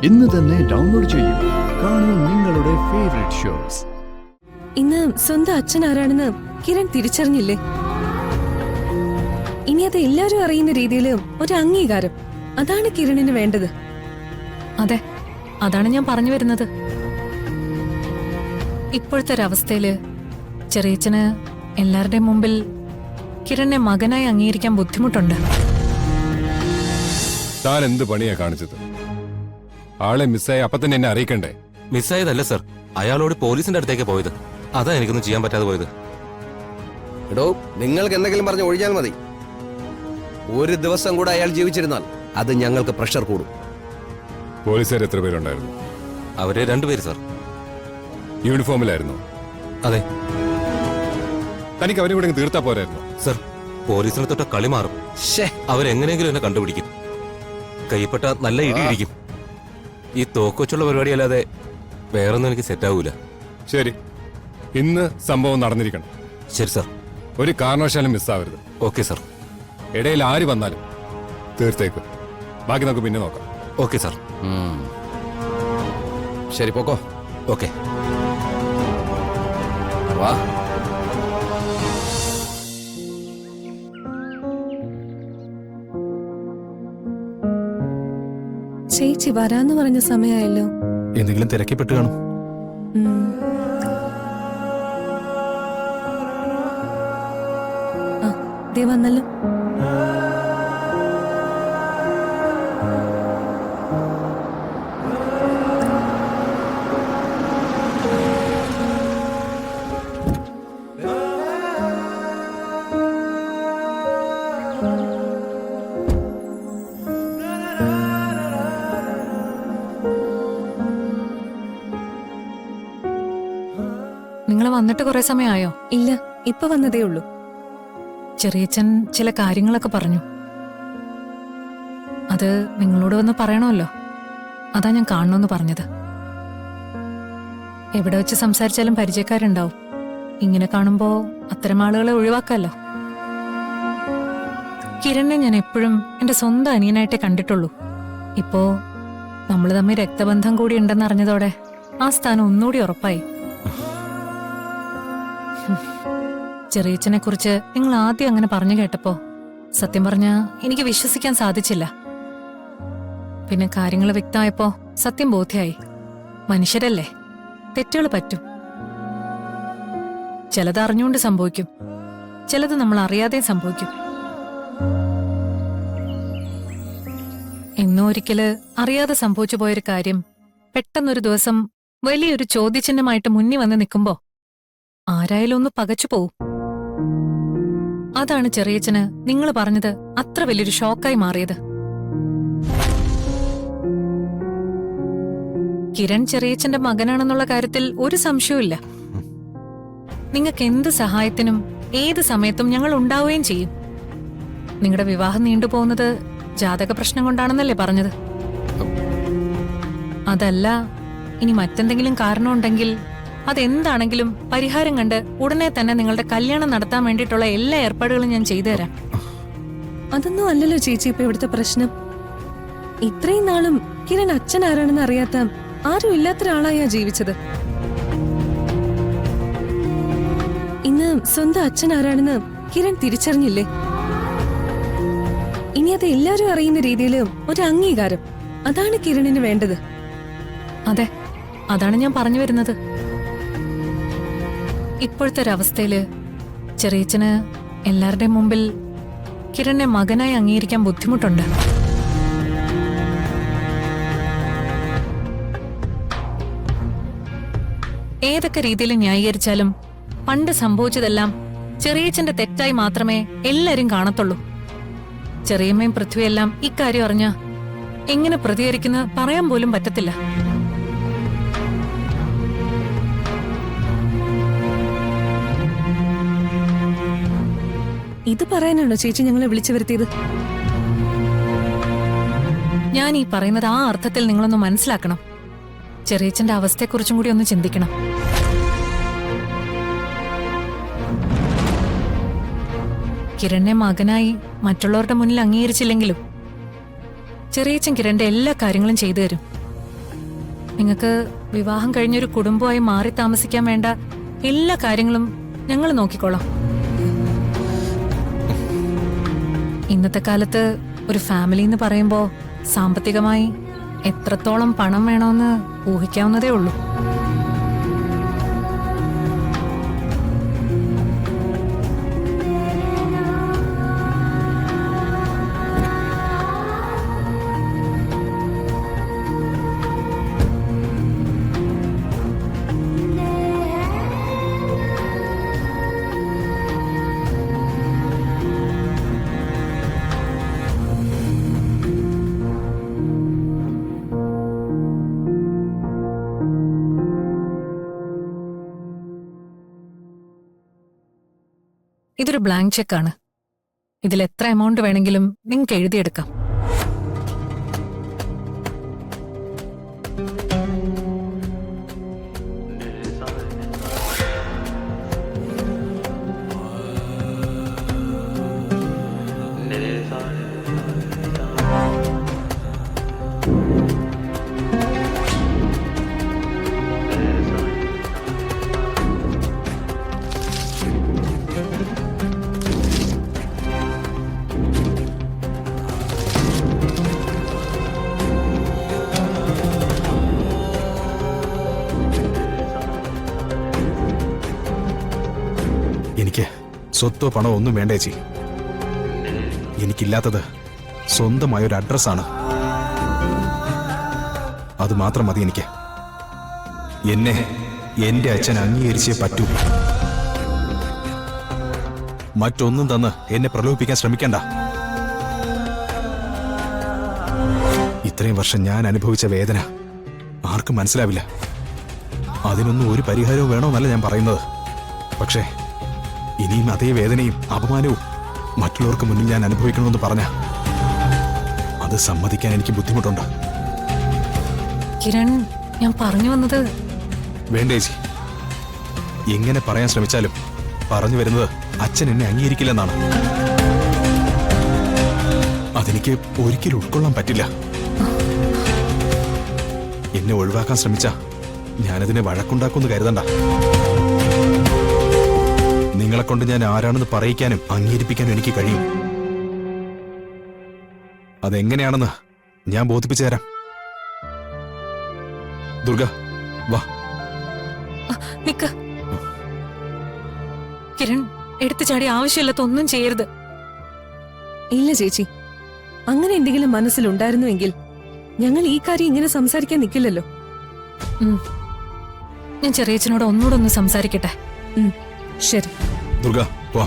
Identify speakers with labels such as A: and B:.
A: ഇന്ന് തന്നെ ഡൗൺലോഡ് ചെയ്യൂ. കാണൂ നിങ്ങളുടെ ഫേവറേറ്റ് ഷോസ്.
B: ഇന്ന് സ്വന്തം അച്ഛൻ ആരാണെന്ന് കിരൺ തിരിച്ചറിഞ്ഞില്ലേ? ഇനി അത് എല്ലാവരും അറിയുന്ന രീതിയിൽ ഒരു അംഗീകാരം, അതാണ് കിരണിന് വേണ്ടത്.
C: അതെ, അതാണ് ഞാൻ പറഞ്ഞു വരുന്നത്. ഇപ്പോഴത്തെ ഒരവസ്ഥയില് ചെറിയച്ഛന് എല്ലാവരുടെയും മുമ്പിൽ കിരണിനെ മകനായി അംഗീകരിക്കാൻ ബുദ്ധിമുട്ടുണ്ട്.
D: താൻ എന്ത് പണിയാ കാണിച്ചത്? ആളെ മിസ്സായി അപ്പൊ തന്നെ എന്നെ അറിയിക്കണ്ടേ?
E: മിസ്സായതല്ല സർ, അയാളോട് പോലീസിന്റെ അടുത്തേക്ക് പോയത്. അതാ എനിക്കൊന്നും ചെയ്യാൻ പറ്റാതെ പോയത്.
F: എടോ, നിങ്ങൾക്ക് എന്തെങ്കിലും പറഞ്ഞ് ഒഴിഞ്ഞാൽ മതി. ഒരു ദിവസം കൂടെ അയാൾ ജീവിച്ചിരുന്നാൽ അത് ഞങ്ങൾക്ക് പ്രഷർ കൂടും.
D: പോലീസുകാർ എത്ര പേരുണ്ടായിരുന്നു?
E: അവര് രണ്ടുപേര് സർ.
D: യൂണിഫോമിലായിരുന്നു?
E: അതെ
D: തനിക്ക് അവരെ കൂടെ തീർത്താ പോരായിരുന്നു?
E: സർ, പോലീസിനെ തൊട്ട കളി മാറും. അവരെങ്ങനെയെങ്കിലും എന്നെ കണ്ടുപിടിക്കും. കൈപ്പെട്ട നല്ല ഇടിയിരിക്കും. ഈ തോക്കൊച്ചുള്ള പരിപാടി അല്ലാതെ വേറൊന്നും എനിക്ക് സെറ്റാവൂല.
D: ശരി, ഇന്ന് സംഭവം നടന്നിരിക്കണം.
E: ശരി സർ.
D: ഒരു കാരണവശാലും മിസ്സാവരുത്.
E: Okay sir.
D: ഇടയിൽ ആര് വന്നാലും തീർത്തേക്ക്. ബാക്കി നമുക്ക് പിന്നെ നോക്കാം.
E: Okay sir.
F: ശരി, പോക്കോ.
E: ഓക്കെ.
F: വാ.
B: ചേച്ചി വരാന്ന് പറഞ്ഞ സമയമായല്ലോ.
E: എന്തെങ്കിലും തിരക്കിപ്പെട്ട് കാണും.
B: ദേ വന്നല്ലോ.
C: നിങ്ങൾ വന്നിട്ട് കുറെ സമയമായോ?
B: ഇല്ല, ഇപ്പൊ വന്നതേ ഉള്ളൂ.
C: ചെറിയച്ഛൻ ചില കാര്യങ്ങളൊക്കെ പറഞ്ഞു. അത് നിങ്ങളോട് വന്ന് പറയണമല്ലോ, അതാ ഞാൻ കാണണമെന്ന് പറഞ്ഞത്. എവിടെ വെച്ച് സംസാരിച്ചാലും പരിചയക്കാരുണ്ടാവും. ഇങ്ങനെ കാണുമ്പോ അത്തരം ആളുകളെ ഒഴിവാക്കാമല്ലോ. കിരണിനെ ഞാൻ എപ്പോഴും എന്റെ സ്വന്തം അനിയനായിട്ടേ കണ്ടിട്ടുള്ളൂ. ഇപ്പോ നമ്മൾ തമ്മിൽ രക്തബന്ധം കൂടി ഉണ്ടെന്ന് അറിഞ്ഞതോടെ ആ സ്ഥാനം ഒന്നുകൂടി ഉറപ്പായി. ചെറിയച്ഛനെ കുറിച്ച് നിങ്ങൾ ആദ്യം അങ്ങനെ പറഞ്ഞു കേട്ടപ്പോ സത്യം പറഞ്ഞാ എനിക്ക് വിശ്വസിക്കാൻ സാധിച്ചില്ല. പിന്നെ കാര്യങ്ങൾ വ്യക്തമായപ്പോ സത്യം ബോധ്യായി. മനുഷ്യരല്ലേ, തെറ്റുകൾ പറ്റും. ചിലത് അറിഞ്ഞുകൊണ്ട് സംഭവിക്കും, ചിലത് നമ്മൾ അറിയാതെ സംഭവിക്കും. എന്നോ ഒരിക്കല് അറിയാതെ സംഭവിച്ചു പോയൊരു കാര്യം പെട്ടെന്നൊരു ദിവസം വലിയൊരു ചോദ്യചിഹ്നമായിട്ട് മുന്നിൽ വന്ന് നിൽക്കുമ്പോ ആരായാലും ഒന്ന് പകച്ചു പോവും. അതാണ് ചെറിയച്ഛന് നിങ്ങൾ പറഞ്ഞത് അത്ര വലിയൊരു ഷോക്കായി മാറിയത്. കിരൺ ചെറിയച്ഛന്റെ മകനാണെന്നുള്ള കാര്യത്തിൽ ഒരു സംശയവുമില്ല. നിങ്ങൾക്ക് എന്ത് സഹായത്തിനും ഏത് സമയത്തും ഞങ്ങൾ ഉണ്ടാവുകയും ചെയ്യും. നിങ്ങളുടെ വിവാഹം നീണ്ടുപോകുന്നത് ജാതക പ്രശ്നം കൊണ്ടാണെന്നല്ലേ പറഞ്ഞത്? അതല്ല, ഇനി മറ്റെന്തെങ്കിലും കാരണമുണ്ടെങ്കിൽ അതെന്താണെങ്കിലും പരിഹാരം കണ്ട് ഉടനെ തന്നെ നിങ്ങളുടെ കല്യാണം നടത്താൻ വേണ്ടിയിട്ടുള്ള എല്ലാ ഏർപ്പാടുകളും ഞാൻ ചെയ്തു തരാം.
B: അതൊന്നും അല്ലല്ലോ ചേച്ചി ഇപ്പൊ ഇവിടുത്തെ പ്രശ്നം. ഇത്രയും നാളും കിരൺ അച്ഛൻ ആരാണെന്ന് അറിയാത്ത ആരും ഇല്ലാത്തൊരാളായാ ജീവിച്ചത്. ഇന്ന് സ്വന്തം അച്ഛൻ ആരാണെന്ന് കിരൺ തിരിച്ചറിഞ്ഞില്ലേ? ഇനി അത് എല്ലാവരും അറിയുന്ന രീതിയിൽ ഒരു അംഗീകാരം, അതാണ് കിരണിന് വേണ്ടത്.
C: അതെ, അതാണ് ഞാൻ പറഞ്ഞു വരുന്നത്. ഇപ്പോഴത്തെ ഒരവസ്ഥയില് ചെറിയച്ഛന് എല്ലാവരുടെയും മുമ്പിൽ കിരണിനെ മകനായി അംഗീകരിക്കാൻ ബുദ്ധിമുട്ടുണ്ട്. ഏതൊക്കെ രീതിയിൽ ന്യായീകരിച്ചാലും പണ്ട് സംഭവിച്ചതെല്ലാം ചെറിയച്ഛന്റെ തെറ്റായി മാത്രമേ എല്ലാരും കാണത്തുള്ളൂ. ചെറിയമ്മയും പൃഥ്വിയെല്ലാം ഇക്കാര്യം അറിഞ്ഞ എങ്ങനെ പ്രതികരിക്കുന്ന പറയാൻ പോലും പറ്റത്തില്ല.
B: ഇത് പറയാനാണോ ചേച്ചി ഞങ്ങളെ വിളിച്ചു വരുത്തിയത്?
C: ഞാൻ ഈ പറയുന്നത് ആ അർത്ഥത്തിൽ നിങ്ങളൊന്ന് മനസ്സിലാക്കണം. ചെറിയച്ഛന്റെ അവസ്ഥയെക്കുറിച്ചും കൂടി ഒന്ന് ചിന്തിക്കണം. കിരണിനെ മകനായി മറ്റുള്ളവരുടെ മുന്നിൽ അംഗീകരിച്ചില്ലെങ്കിലും ചെറിയച്ഛൻ കിരണിന്റെ എല്ലാ കാര്യങ്ങളും ചെയ്തു തരും. നിങ്ങൾക്ക് വിവാഹം കഴിഞ്ഞൊരു കുടുംബമായി മാറി താമസിക്കാൻ വേണ്ട എല്ലാ കാര്യങ്ങളും ഞങ്ങൾ നോക്കിക്കോളാം. ഇന്നത്തെ കാലത്ത് ഒരു ഫാമിലി എന്ന് പറയുമ്പോൾ സാമ്പത്തികമായി എത്രത്തോളം പണം വേണമെന്ന് ഊഹിക്കാവുന്നതേ ഉള്ളൂ. ഇതൊരു ബ്ലാങ്ക് ചെക്കാണ്. ഇതിൽ എത്ര എമൗണ്ട് വേണമെങ്കിലും നിങ്ങൾക്ക് എഴുതിയെടുക്കാം.
G: എനിക്ക് സ്വത്തോ പണമോ ഒന്നും വേണ്ട ചേച്ചി. എനിക്കില്ലാത്തത് സ്വന്തമായൊരു അഡ്രസ്സാണ്. അത് മാത്രം മതി എനിക്ക്. എന്നെ എന്റെ അച്ഛൻ അംഗീകരിച്ചേ പറ്റൂ. മറ്റൊന്നും തന്ന് എന്നെ പ്രലോഭിപ്പിക്കാൻ ശ്രമിക്കണ്ട. ഇത്രയും വർഷം ഞാൻ അനുഭവിച്ച വേദന ആർക്കും മനസ്സിലാവില്ല. അതിനൊന്നും ഒരു പരിഹാരവും വേണമെന്നല്ല ഞാൻ പറയുന്നത്. പക്ഷേ ഇനിയും അതേ വേദനയും അപമാനവും മറ്റുള്ളവർക്ക് മുന്നിൽ ഞാൻ അനുഭവിക്കണമെന്ന് പറഞ്ഞ അത് സമ്മതിക്കാൻ എനിക്ക് ബുദ്ധിമുട്ടുണ്ട്.
C: കിരൺ, ഞാൻ പറഞ്ഞു വന്നത്
G: വേണ്ട ചേച്ചി. എങ്ങനെ പറയാൻ ശ്രമിച്ചാലും പറഞ്ഞു വരുന്നത് അച്ഛൻ എന്നെ അംഗീകരിക്കില്ലെന്നാണ്. അതെനിക്ക് ഒരിക്കലും ഉൾക്കൊള്ളാൻ പറ്റില്ല. എന്നെ ഒഴിവാക്കാൻ ശ്രമിച്ച ഞാനതിനെ വഴക്കുണ്ടാക്കുമെന്ന് കരുതണ്ട. നിങ്ങളെ കൊണ്ട് ഞാൻ ആരാണെന്ന് പറയിക്കാനും അംഗീകരിപ്പിക്കാനും എനിക്ക് കഴിയും. അതെങ്ങനെയാണെന്ന് ഞാൻ ബോധിപ്പിച്ചു തരാം. ദുർഗ, വാ.
C: നിക്ക് കിരൺ, എടുത്തു ചാടി ആവശ്യമില്ലാത്ത ഒന്നും ചെയ്യരുത്.
B: ഇല്ല ചേച്ചി, അങ്ങനെ എന്തെങ്കിലും മനസ്സിലുണ്ടായിരുന്നുവെങ്കിൽ ഞങ്ങൾ ഈ കാര്യം ഇങ്ങനെ സംസാരിക്കാൻ നിൽക്കില്ലല്ലോ.
C: ഞാൻ ചെറിയച്ഛനോട് ഒന്നുകൂടെ ഒന്ന് സംസാരിക്കട്ടെ.
B: ശരി.
G: ദുർഗ, വാ.